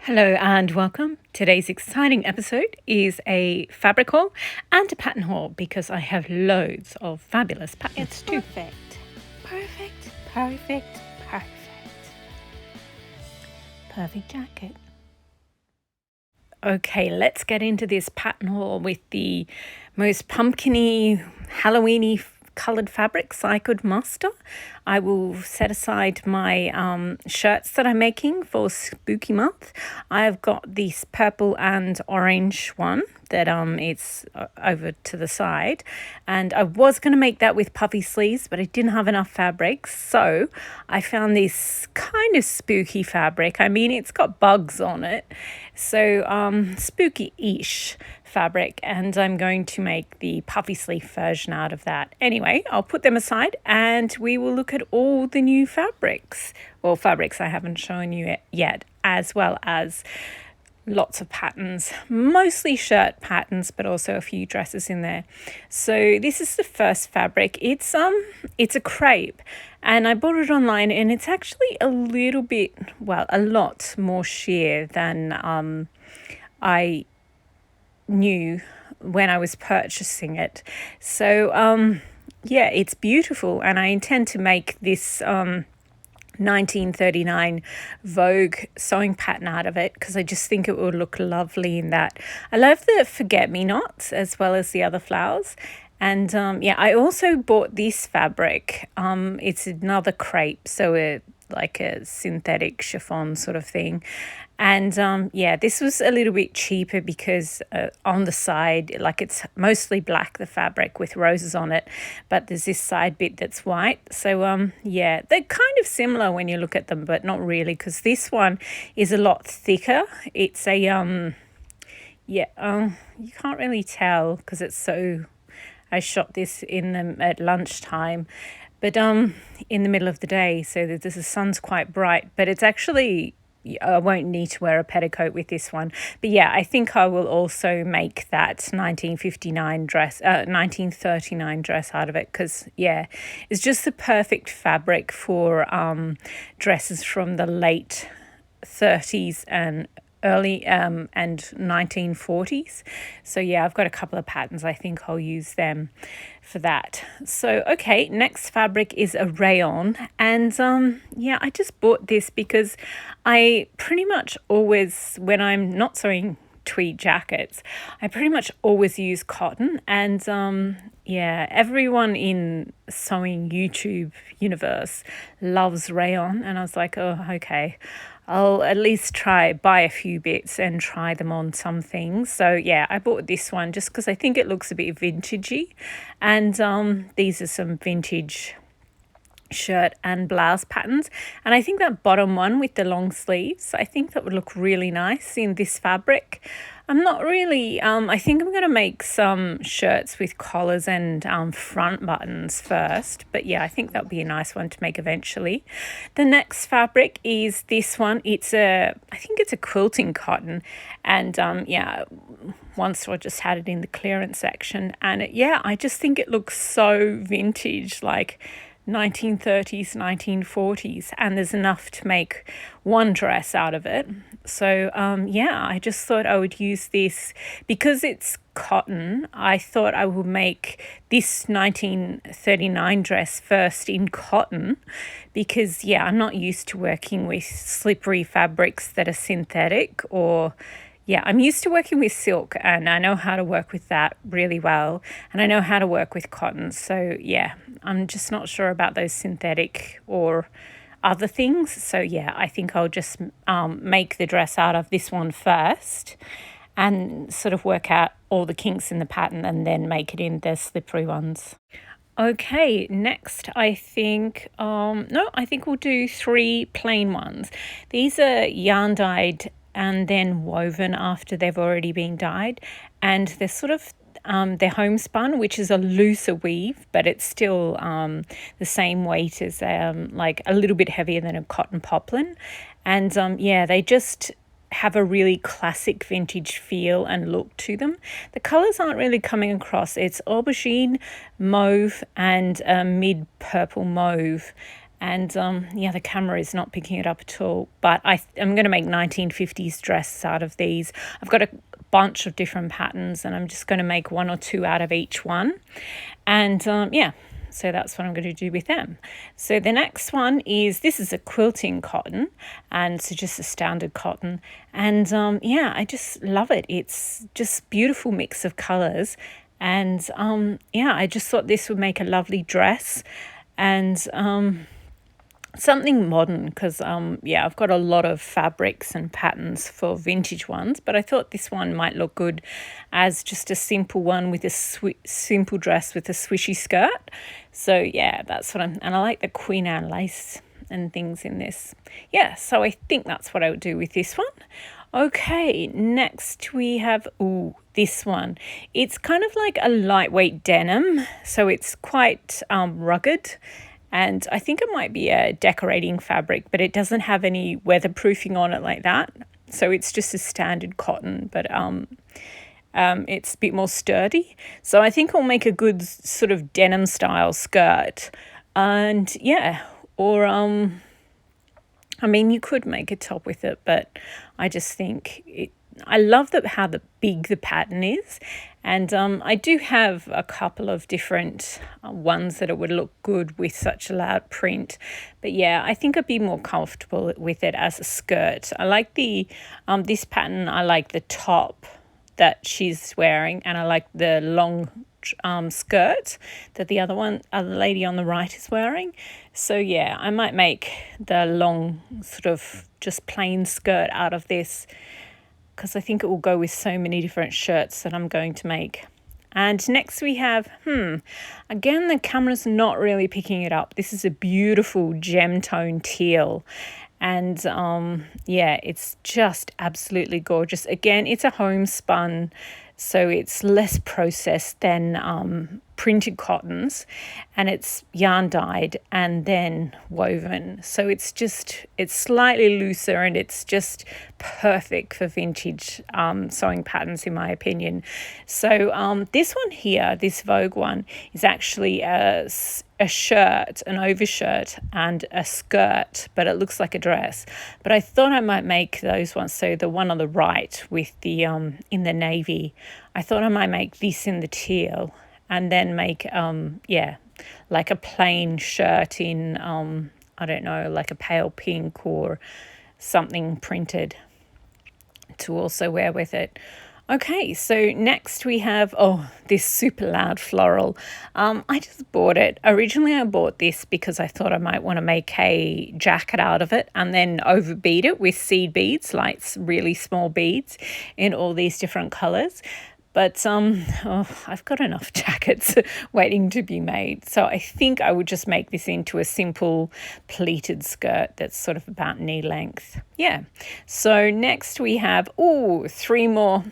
Hello and welcome. Today's exciting episode is a fabric haul and a pattern haul because I have loads of fabulous patterns. It's perfect. Perfect, perfect, perfect. Perfect jacket. Okay, let's get into this pattern haul with the most pumpkiny, Halloweeny coloured fabrics I could muster. I will set aside my shirts that I'm making for spooky month. I've got this purple and orange one that it's over to the side, and I was going to make that with puffy sleeves, but I didn't have enough fabric, so I found this kind of spooky fabric. I mean, it's got bugs on it, so spooky-ish fabric, and I'm going to make the puffy sleeve version out of that. Anyway, I'll put them aside and we will look at all the new fabrics, or fabrics I haven't shown you yet, as well as lots of patterns, mostly shirt patterns, but also a few dresses in there. So this is the first fabric. It's a crepe, and I bought it online, and it's actually a little bit, well, a lot more sheer than I knew when I was purchasing it. So yeah, it's beautiful, and I intend to make this 1939 Vogue sewing pattern out of it because I just think it would look lovely in that. I love the forget-me-nots as well as the other flowers. And yeah, I also bought this fabric. It's another crepe, so like a synthetic chiffon sort of thing. And yeah, this was a little bit cheaper because on the side, like, it's mostly black, the fabric with roses on it, but there's this side bit that's white. So yeah, they're kind of similar when you look at them, but not really, because this one is a lot thicker. It's a yeah, you can't really tell because it's so, I shot this in them at lunchtime, but in the middle of the day, so the sun's quite bright, but it's actually, I won't need to wear a petticoat with this one. But yeah, I think I will also make that 1939 dress, 1939 dress out of it, because yeah, it's just the perfect fabric for dresses from the late 30s and early and 1940s. So yeah, I've got a couple of patterns. I think I'll use them for that. So okay, next fabric is a rayon, and yeah, I just bought this because I pretty much always, when I'm not sewing tweed jackets, I pretty much always use cotton, and yeah, everyone in sewing YouTube universe loves rayon, and I was like, oh, okay, I'll at least buy a few bits and try them on some things. So yeah, I bought this one just because I think it looks a bit vintagey, and these are some vintage shirt and blouse patterns, and I think that bottom one with the long sleeves, I think that would look really nice in this fabric. I'm not really, I think I'm going to make some shirts with collars and front buttons first, but yeah, I think that would be a nice one to make eventually. The next fabric is this one. I think it's a quilting cotton, and yeah, once I just had it in the clearance section, and yeah, I just think it looks so vintage, like 1930s, 1940s, and there's enough to make one dress out of it. So yeah, I just thought I would use this because it's cotton. I thought I would make this 1939 dress first in cotton because yeah, I'm not used to working with slippery fabrics that are synthetic, or yeah, I'm used to working with silk, and I know how to work with that really well, and I know how to work with cotton. So yeah, I'm just not sure about those synthetic or other things. So yeah, I think I'll just make the dress out of this one first and sort of work out all the kinks in the pattern and then make it in the slippery ones. Okay, next I think, no, I think we'll do 3 plain ones. These are yarn dyed and then woven after they've already been dyed, and they're sort of they're homespun, which is a looser weave, but it's still the same weight as like a little bit heavier than a cotton poplin, and yeah, they just have a really classic vintage feel and look to them. The colours aren't really coming across. It's aubergine, mauve, and mid purple mauve. And yeah, the camera is not picking it up at all. But I'm going to make 1950s dress out of these. I've got a bunch of different patterns, and I'm just going to make one or two out of each one. And yeah, so that's what I'm going to do with them. So the next one is, this is a quilting cotton, and so just a standard cotton. And yeah, I just love it. It's just beautiful mix of colours. And yeah, I just thought this would make a lovely dress. And something modern, because yeah, I've got a lot of fabrics and patterns for vintage ones, but I thought this one might look good as just a simple one with a simple dress with a swishy skirt. So yeah, that's what and I like the Queen Anne lace and things in this. Yeah, so I think that's what I would do with this one. Okay, next we have, this one. It's kind of like a lightweight denim, so it's quite rugged. And I think it might be a decorating fabric, but it doesn't have any weatherproofing on it like that. So it's just a standard cotton, but it's a bit more sturdy. So I think I'll make a good sort of denim style skirt. And yeah, or I mean, you could make a top with it, but I just think I love how big the pattern is. And I do have a couple of different ones that it would look good with such a loud print. But yeah, I think I'd be more comfortable with it as a skirt. I like this pattern. I like the top that she's wearing, and I like the long skirt that the other lady on the right is wearing. So yeah, I might make the long sort of just plain skirt out of this, because I think it will go with so many different shirts that I'm going to make. And next we have, again, the camera's not really picking it up. This is a beautiful gem tone teal. And yeah, it's just absolutely gorgeous. Again, it's a homespun, so it's less processed than printed cottons, and it's yarn dyed and then woven. So it's slightly looser, and it's just perfect for vintage sewing patterns, in my opinion. So this one here, this Vogue one, is actually a shirt, an overshirt, and a skirt, but it looks like a dress. But I thought I might make those ones. So the one on the right with the in the navy, I thought I might make this in the teal, and then make yeah, like a plain shirt in I don't know, like a pale pink or something printed to also wear with it. Okay, so next we have, this super loud floral. I just bought it. Originally I bought this because I thought I might want to make a jacket out of it and then overbead it with seed beads, like really small beads in all these different colours. But I've got enough jackets waiting to be made. So I think I would just make this into a simple pleated skirt that's sort of about knee length. Yeah. So next we have, three more.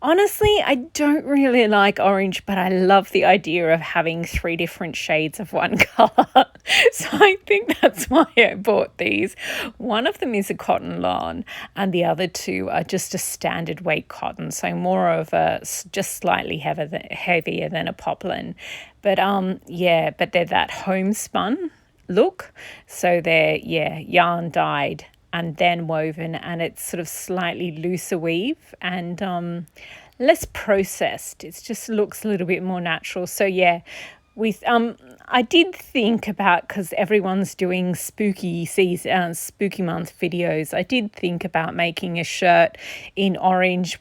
Honestly, I don't really like orange, but I love the idea of having three different shades of one colour. So I think that's why I bought these. One of them is a cotton lawn, and the other two are just a standard weight cotton, so more of a just slightly heavier than a poplin. But yeah, but they're that homespun look. So they're, yeah, yarn dyed and then woven, and it's sort of slightly looser weave and less processed. It just looks a little bit more natural. So yeah, with I did think about, because everyone's doing spooky season, spooky month videos, I did think about making a shirt in orange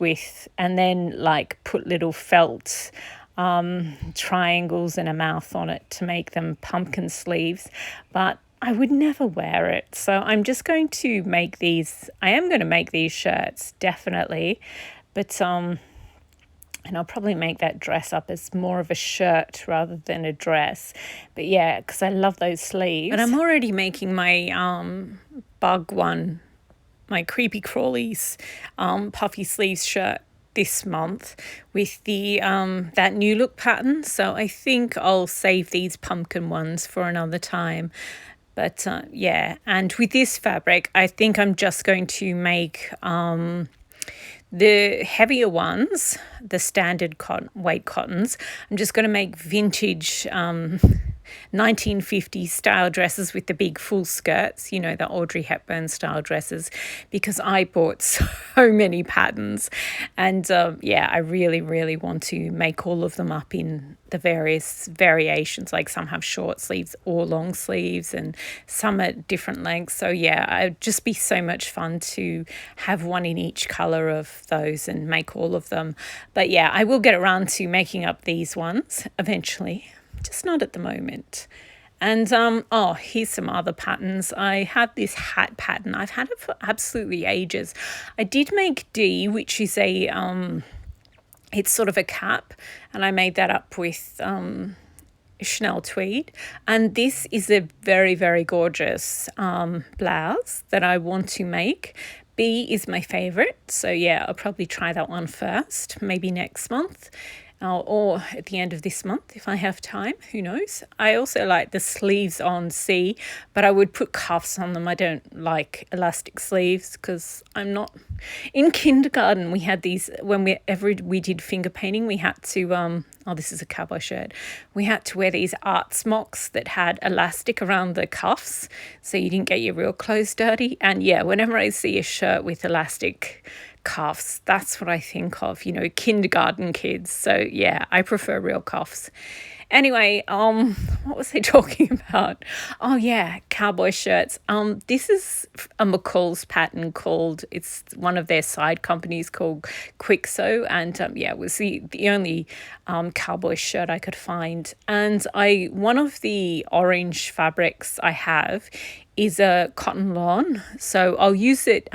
and then like put little felt triangles and a mouth on it to make them pumpkin sleeves, but I would never wear it. So I'm just going to make these. I am going to make these shirts, definitely. But and I'll probably make that dress up as more of a shirt rather than a dress. But yeah, because I love those sleeves. But I'm already making my bug one, my creepy crawlies puffy sleeves shirt this month with the that new look pattern. So I think I'll save these pumpkin ones for another time. But yeah, and with this fabric, I think I'm just going to make the heavier ones, the standard weight cottons. I'm just going to make vintage 1950s style dresses with the big full skirts, you know, the Audrey Hepburn style dresses, because I bought so many patterns. And yeah, I really, really want to make all of them up in the various variations. Like some have short sleeves or long sleeves and some at different lengths. So yeah, it'd just be so much fun to have one in each colour of those and make all of them. But yeah, I will get around to making up these ones eventually, just not at the moment. And oh, here's some other patterns. I have this hat pattern. I've had it for absolutely ages. I did make D, which is a it's sort of a cap, and I made that up with Chanel tweed. And this is a very, very gorgeous blouse that I want to make. B is my favorite, so yeah, I'll probably try that one first, maybe next month. Or at the end of this month if I have time, who knows. I also like the sleeves on C, but I would put cuffs on them. I don't like elastic sleeves because I'm not... In kindergarten, we had these, whenever we did finger painting, we had to, oh, this is a cowboy shirt. We had to wear these art smocks that had elastic around the cuffs so you didn't get your real clothes dirty. And yeah, whenever I see a shirt with elastic cuffs, that's what I think of, you know, kindergarten kids. So yeah, I prefer real cuffs. Anyway, what was I talking about? Oh yeah, cowboy shirts. This is a McCall's pattern called, it's one of their side companies called Quick Sew, and yeah, it was the only cowboy shirt I could find. And one of the orange fabrics I have is a cotton lawn, so I'll use it.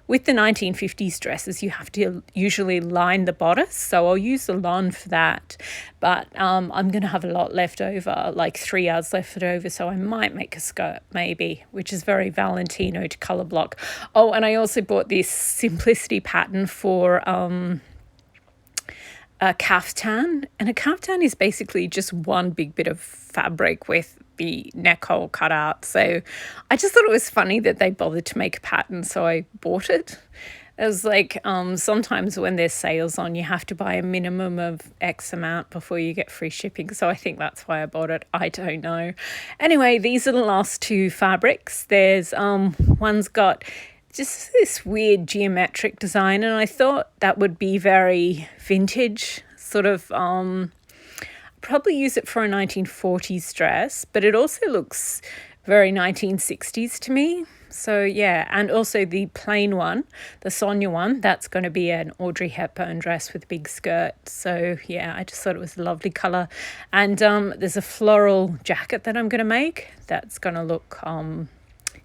With the 1950s dresses, you have to usually line the bodice, so I'll use the lawn for that. But I'm going to have a lot left over, like 3 yards left over, so I might make a skirt maybe, which is very Valentino to colour block. Oh, and I also bought this simplicity pattern for a caftan, and a caftan is basically just one big bit of fabric with the neck hole cut out. So I just thought it was funny that they bothered to make a pattern, so I bought it. It was like sometimes when there's sales on, you have to buy a minimum of X amount before you get free shipping. So I think that's why I bought it. I don't know. Anyway, these are the last two fabrics. There's one's got just this weird geometric design, and I thought that would be very vintage, sort of probably use it for a 1940s dress, but it also looks very 1960s to me. So yeah, and also the plain one, the Sonia one, that's going to be an Audrey Hepburn dress with a big skirt. So yeah, I just thought it was a lovely colour. And there's a floral jacket that I'm going to make that's going to look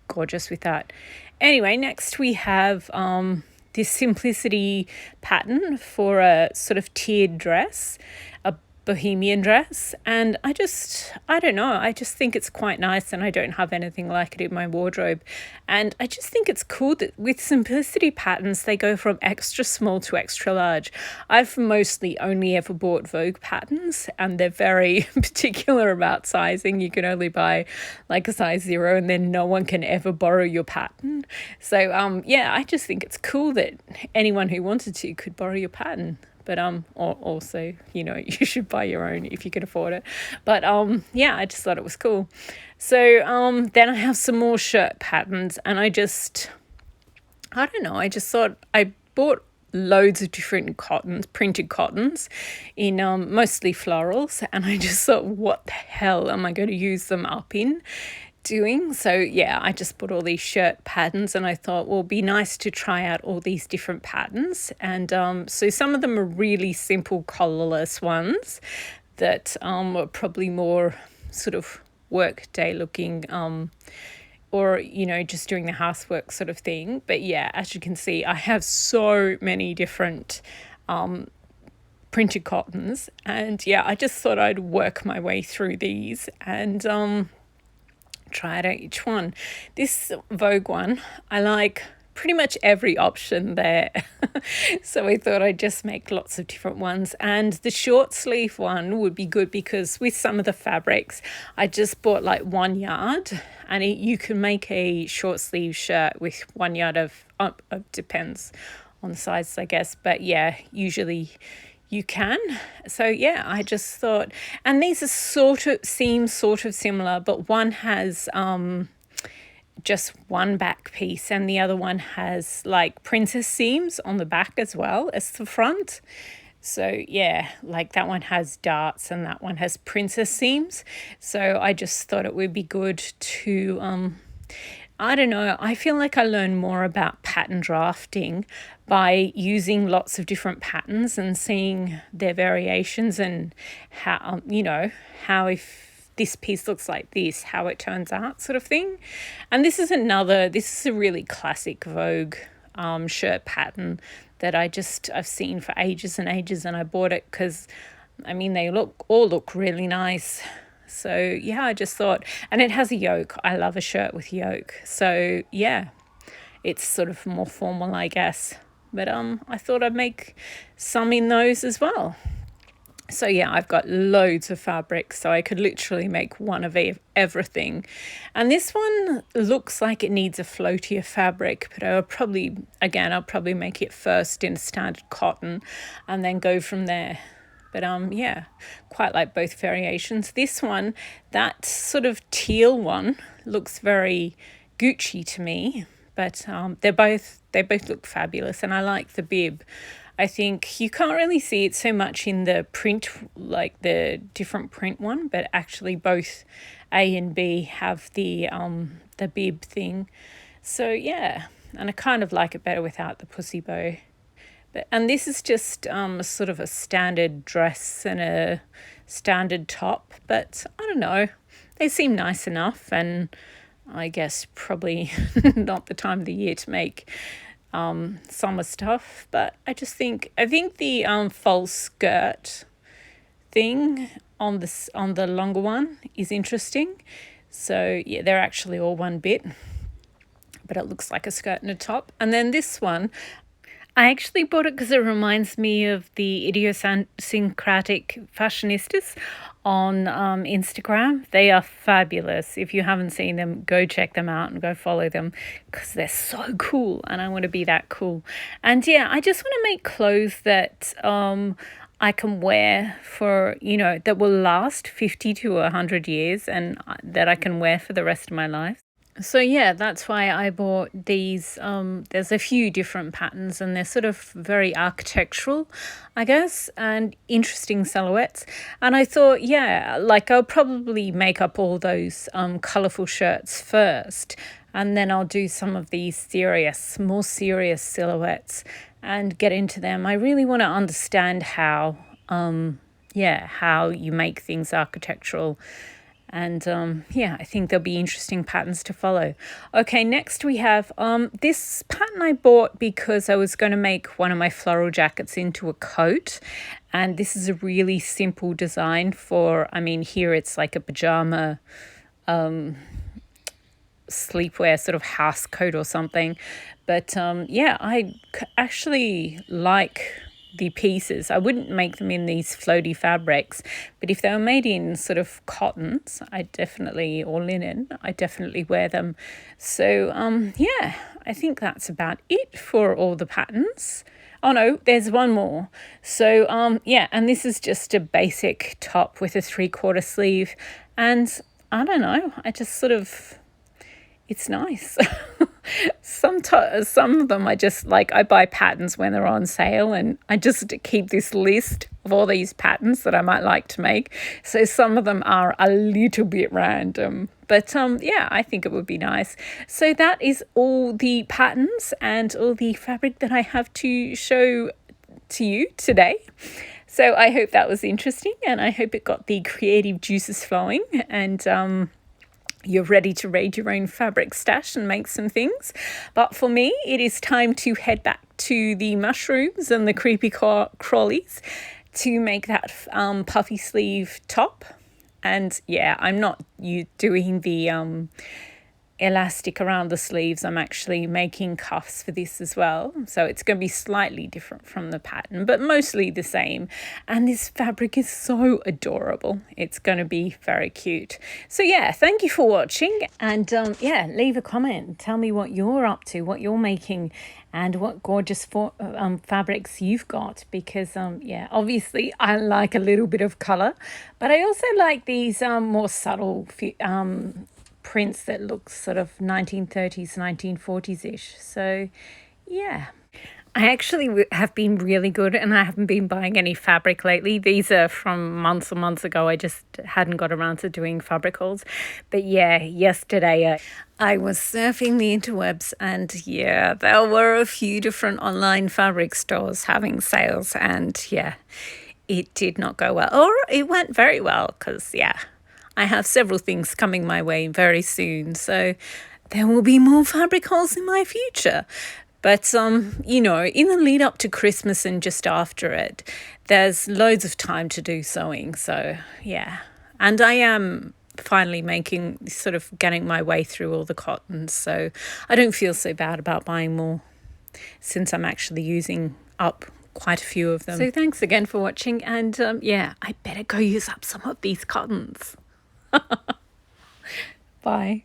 gorgeous with that. Anyway, next we have this simplicity pattern for a sort of tiered dress, a bohemian dress, and I don't know, I just think it's quite nice, and I don't have anything like it in my wardrobe. And I just think it's cool that with simplicity patterns they go from extra small to extra large. I've mostly only ever bought Vogue patterns, and they're very particular about sizing. You can only buy like a size 0, and then no one can ever borrow your pattern. So yeah, I just think it's cool that anyone who wanted to could borrow your pattern. But also, you know, you should buy your own if you can afford it. But yeah, I just thought it was cool. So then I have some more shirt patterns, and I don't know, I just thought I bought loads of different cottons, printed cottons in mostly florals, and I just thought, what the hell am I going to use them up in doing? So yeah, I just bought all these shirt patterns, and I thought, well, it'd be nice to try out all these different patterns. And so some of them are really simple collarless ones that are probably more sort of work day looking, or you know, just doing the housework sort of thing. But yeah, as you can see, I have so many different printed cottons, and yeah, I just thought I'd work my way through these and try out each one. This Vogue one, I like pretty much every option there. So I thought I'd just make lots of different ones. And the short sleeve one would be good because with some of the fabrics, I just bought like 1 yard, and you can make a short sleeve shirt with 1 yard of, depends on the size, I guess. But yeah, usually You can. So yeah, I just thought, and these are sort of similar, but one has just one back piece and the other one has like princess seams on the back as well as the front. So yeah, like that one has darts and that one has princess seams. So I just thought it would be good to I don't know. I feel like I learn more about pattern drafting by using lots of different patterns and seeing their variations and how, how if this piece looks like this, how it turns out, sort of thing. And this is a really classic Vogue shirt pattern that I've seen for ages and ages, and I bought it because, I mean, they all look really nice. So yeah, I just thought, and it has a yoke. I love a shirt with yoke. So yeah, it's sort of more formal, I guess. But I thought I'd make some in those as well. So yeah, I've got loads of fabric, so I could literally make one of everything. And this one looks like it needs a floatier fabric, but I'll probably make it first in standard cotton and then go from there. But yeah, quite like both variations. This one, that sort of teal one, looks very Gucci to me. But they both look fabulous, and I like the bib. I think you can't really see it so much in the print, like the different print one, but actually both A and B have the bib thing. So yeah, and I kind of like it better without the pussy bow. And this is just sort of a standard dress and a standard top, but I don't know, they seem nice enough, and I guess probably not the time of the year to make summer stuff. But I think the false skirt thing on the longer one is interesting. So yeah, they're actually all one bit, but it looks like a skirt and a top. And then this one, I actually bought it because it reminds me of the idiosyncratic fashionistas on Instagram. They are fabulous. If you haven't seen them, go check them out and go follow them because they're so cool, and I want to be that cool. And yeah, I just want to make clothes that I can wear for, that will last 50 to 100 years and that I can wear for the rest of my life. So yeah, that's why I bought these. There's a few different patterns and they're sort of very architectural, I guess, and interesting silhouettes. And I thought, yeah, like I'll probably make up all those colourful shirts first, and then I'll do some of these more serious silhouettes and get into them. I really want to understand how you make things architectural. And I think there'll be interesting patterns to follow. Okay, next we have this pattern I bought because I was going to make one of my floral jackets into a coat. And this is a really simple design here it's like a pajama sleepwear sort of house coat or something. But I actually like the pieces. I wouldn't make them in these floaty fabrics, but if they were made in sort of cottons, or linen, I definitely wear them. So I think that's about it for all the patterns. Oh no, there's one more. So and this is just a basic top with a 3/4 sleeve, and I don't know, it's nice. Some of them I buy patterns when they're on sale, and I just keep this list of all these patterns that I might like to make. So some of them are a little bit random, but I think it would be nice. So that is all the patterns and all the fabric that I have to show to you today. So I hope that was interesting, and I hope it got the creative juices flowing, and you're ready to raid your own fabric stash and make some things. But for me, it is time to head back to the mushrooms and the creepy crawlies to make that puffy sleeve top. And yeah, I'm not doing the elastic around the sleeves. I'm actually making cuffs for this as well, so it's going to be slightly different from the pattern, but mostly the same. And this fabric is so adorable. It's going to be very cute. So yeah, thank you for watching, and yeah, leave a comment, tell me what you're up to, what you're making, and what gorgeous fabrics you've got, because yeah, obviously I like a little bit of color, but I also like these more subtle prints that look sort of 1930s, 1940s-ish. So yeah. I actually have been really good, and I haven't been buying any fabric lately. These are from months and months ago. I just hadn't got around to doing fabric hauls. But yeah, yesterday I was surfing the interwebs, and yeah, there were a few different online fabric stores having sales, and yeah, it did not go well. Or it went very well, because yeah, I have several things coming my way very soon, so there will be more fabric hauls in my future. But, you know, in the lead up to Christmas and just after it, there's loads of time to do sewing, so yeah. And I am finally getting my way through all the cottons, so I don't feel so bad about buying more, since I'm actually using up quite a few of them. So thanks again for watching, and yeah, I better go use up some of these cottons. Bye.